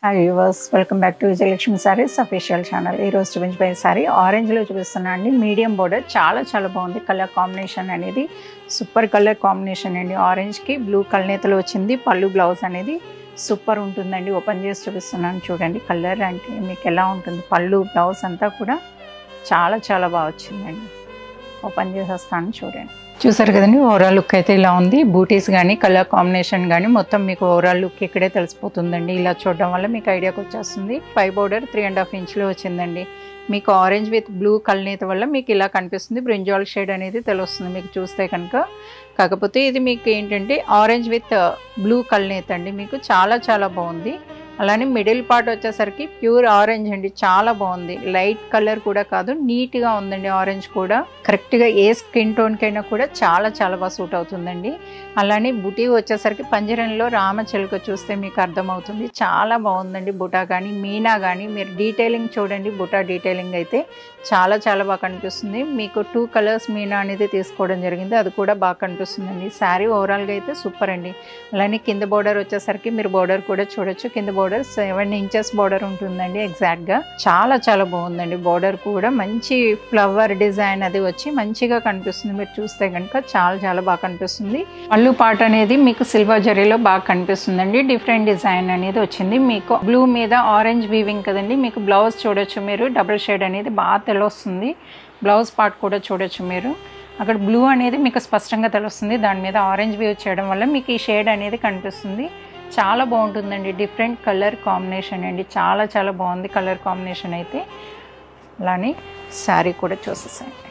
Hi viewers, welcome back to Vijayalakshmi saris official channel. ఈరోజు చూపించబోయే sorry ఆరెంజ్లో చూపిస్తున్నా అండి. మీడియం బోర్డర్, చాలా బాగుంది. కలర్ కాంబినేషన్ అనేది సూపర్ కలర్ కాంబినేషన్ అండి. ఆరెంజ్కి బ్లూ కల్నేతలు వచ్చింది. పళ్ళు బ్లౌజ్ అనేది సూపర్ ఉంటుందండి. ఓపెన్ చేసి చూపిస్తున్నాను చూడండి. కలర్ అంటే మీకు ఎలా ఉంటుంది, పళ్ళు బ్లౌజ్ అంతా కూడా చాలా బాగా వచ్చిందండి. ఓపెన్ చేసేస్తాను చూడండి. చూసారు కదండి, ఓవరాల్ లుక్ అయితే ఇలా ఉంది. బూటీస్ కానీ కలర్ కాంబినేషన్ కానీ మొత్తం మీకు ఓవరాల్ లుక్ ఇక్కడే తెలిసిపోతుందండి. ఇలా చూడడం వల్ల మీకు ఐడియాకి వచ్చేస్తుంది. పై బోర్డర్ 3.5 ఇంచులు వచ్చిందండి. మీకు ఆరెంజ్ విత్ బ్లూ కల్నేత వల్ల మీకు ఇలా కనిపిస్తుంది. బ్రింజాల్ షేడ్ అనేది తెలుస్తుంది మీకు చూస్తే కనుక. కాకపోతే ఇది మీకు ఏంటంటే ఆరెంజ్ విత్ బ్లూ కల్నేత అండి. మీకు చాలా బాగుంది. అలానే మిడిల్ పార్ట్ వచ్చేసరికి ప్యూర్ ఆరెంజ్ అండి. చాలా బాగుంది. లైట్ కలర్ కూడా కాదు, నీట్గా ఉందండి. ఆరెంజ్ కూడా కరెక్ట్గా ఏ స్కిన్ టోన్కైనా కూడా చాలా బాగా సూట్ అవుతుందండి. అలానే బుటీ వచ్చేసరికి పంజరంలో రామచిలుక చూస్తే మీకు అర్థమవుతుంది. చాలా బాగుందండి. బుటా కానీ మీనా కానీ మీరు డీటెయిలింగ్ చూడండి. బుటా డీటెయిలింగ్ అయితే చాలా బాగా కనిపిస్తుంది. మీకు 2 కలర్స్ మీనా అనేది తీసుకోవడం జరిగింది. అది కూడా బాగా కనిపిస్తుందండి. శారీ ఓవరాల్గా అయితే సూపర్ అండి. అలానే కింద బోర్డర్ వచ్చేసరికి మీరు బోర్డర్ కూడా చూడొచ్చు. కింద బోర్డర్ 7 ఇంచెస్ బోర్డర్ ఉంటుందండి ఎగ్జాక్ట్గా. చాలా బాగుందండి. బోర్డర్ కూడా మంచి ఫ్లవర్ డిజైన్ అది వచ్చి మంచిగా కనిపిస్తుంది. మీరు చూస్తే కనుక చాలా బాగా కనిపిస్తుంది. పళ్ళు పార్ట్ అనేది మీకు సిల్వర్ జరీలో బాగా కనిపిస్తుందండి. డిఫరెంట్ డిజైన్ అనేది వచ్చింది. మీకు బ్లూ మీద ఆరెంజ్ వీవింగ్ కదండి. మీకు బ్లౌజ్ చూడొచ్చు మీరు. డబుల్ షేడ్ అనేది బాగా తెలుస్తుంది. బ్లౌజ్ పార్ట్ కూడా చూడొచ్చు మీరు. అక్కడ బ్లూ అనేది మీకు స్పష్టంగా తెలుస్తుంది. దాని మీద ఆరెంజ్ వీవ్ చేయడం వల్ల మీకు ఈ షేడ్ అనేది కనిపిస్తుంది. చాలా బాగుంటుందండి. డిఫరెంట్ కలర్ కాంబినేషన్ అండి. చాలా బాగుంది కలర్ కాంబినేషన్ అయితే. అలానే శారీ కూడా చూసేసాయండి.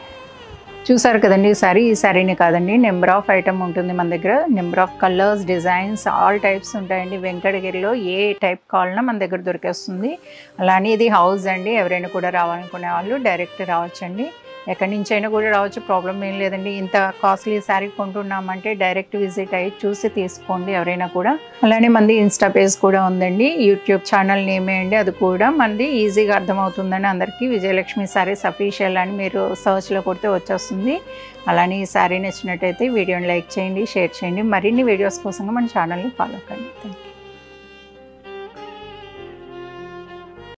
చూసారు కదండి. ఈ శారీని కాదండి, నెంబర్ ఆఫ్ ఐటమ్ ఉంటుంది మన దగ్గర. Number of colours, designs, all types ఉంటాయండి. వెంకటగిరిలో ఏ టైప్ కావాలన్నా మన దగ్గర దొరికేస్తుంది. అలానే ఇది హౌస్ అండి. ఎవరైనా కూడా రావాలనుకునే వాళ్ళు డైరెక్ట్ రావచ్చండి. ఎక్కడి నుంచి అయినా కూడా రావచ్చు, ప్రాబ్లం ఏం లేదండి. ఇంత కాస్ట్లీ శారీ కొంటున్నామంటే డైరెక్ట్ విజిట్ అయ్యి చూసి తీసుకోండి ఎవరైనా కూడా. అలానే మంది ఇన్స్టా పేజ్ కూడా ఉందండి. యూట్యూబ్ ఛానల్ నేమే అండి. అది కూడా మంది ఈజీగా అర్థమవుతుందని అందరికీ. విజయలక్ష్మి సారీస్ అఫీషియల్ అని మీరు సర్చ్లో కొడితే వచ్చేస్తుంది. అలానే ఈ శారీ నచ్చినట్టయితే వీడియోని లైక్ చేయండి, షేర్ చేయండి. మరిన్ని వీడియోస్ కోసం మన ఛానల్ని ఫాలో కండి. Thank you.